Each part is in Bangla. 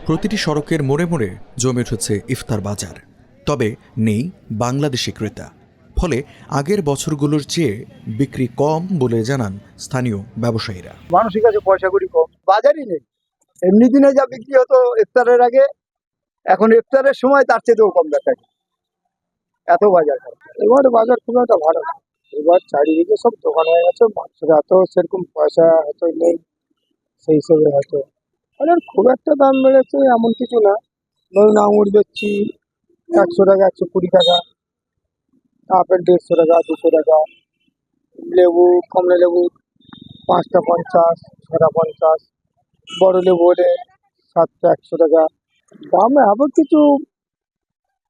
প্রতিটি সড়কের মোড়ে মোড়ে জমে উঠেছে ইফতার বাজার, তবে নেই বাংলাদেশি ক্রেতা। ফলে আগের বছরগুলোর চেয়ে বিক্রি কম বলে জানান স্থানীয় ব্যবসায়ীরা। মানুষের কাছে পয়সা করি কম, বাজারই নেই। এমনি দিনে যা বিক্রি হতো ইফতারের আগে, এখন ইফতারের সময় তার চেয়েও কম দেখা যায়। এত বাজার খারাপ। এবার বাজার খুব একটা ভালো না। এবার চারিদিকে সব দোকান হয়ে গেছে, মানুষের এত সেরকম পয়সা হয়তো নেই, সেই হিসেবে হয়তো খুব একটা দাম বেড়েছে এমন কিছু না। ধরুন আঙুর বেচছি 100 টাকা, 120 টাকা, আপেল 150 টাকা, 200 টাকা, লেবু কমলা লেবু 5টা 50, 6টা 50, বড় লেবু হলে 7টা 100 টাকা। দামে আবার কিছু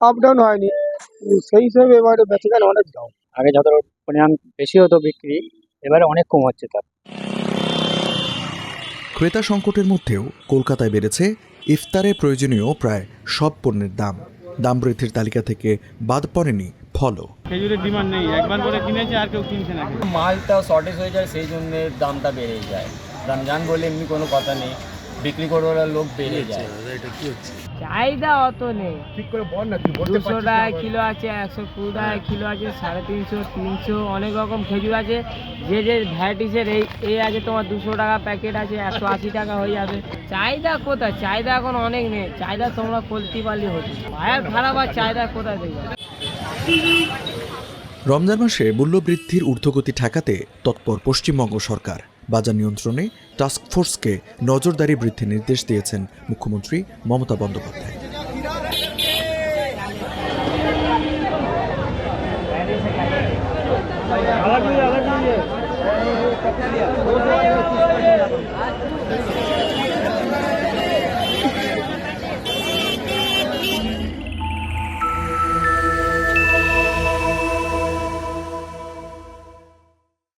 আপ ডাউন হয়নি, সেই হিসেবে এবারে বেচাকেনা অনেক ডাউন। আগে যত পরিমাণ বেশি হতো বিক্রি, এবারে অনেক কম হচ্ছে তার। ক্রেতা সংকটের মধ্যেও কলকাতায় বেড়েছে ইফতারে প্রয়োজনীয় প্রায় সব পণ্যের দাম। দাম বৃদ্ধির তালিকা থেকে বাদ পড়েনি ফলও। খেজুরের ডিমান্ড নেই, একবার করে কিনেছে আর কেউ কিনছে না। মালটা শর্টেজ হয়ে যায়, সেই জন্য দামটা বেড়ে যায়। রমজান বলে এমনি কোনো কথা নেই, বিক্রি করার লোক বেড়ে যায়। চাহিদা অত নেই, ঠিক করে বল না। 200 টাকা কিলো আছে, 120 টাকা কিলো আছে, 350, 300, অনেক রকম খেজুর আছে। যে ভ্যারাইটিসের এই আছে তোমার 200 টাকা প্যাকেট আছে, 180 টাকা হয়ে যাবে। চাহিদা কোথায়? চাহিদা এখন অনেক নেই। চাহিদা তোমরা করতে পারলে হতো। বাজার খারাপ আর চাহিদা কোথায় দেবে? রমজান মাসে মূল্যবৃদ্ধির ঊর্ধ্বগতি ঠেকাতে তৎপর পশ্চিমবঙ্গ সরকার। বাজার নিয়ন্ত্রণে টাস্কফোর্সকে নজরদারি বৃদ্ধির নির্দেশ দিয়েছেন মুখ্যমন্ত্রী মমতা বন্দ্যোপাধ্যায়।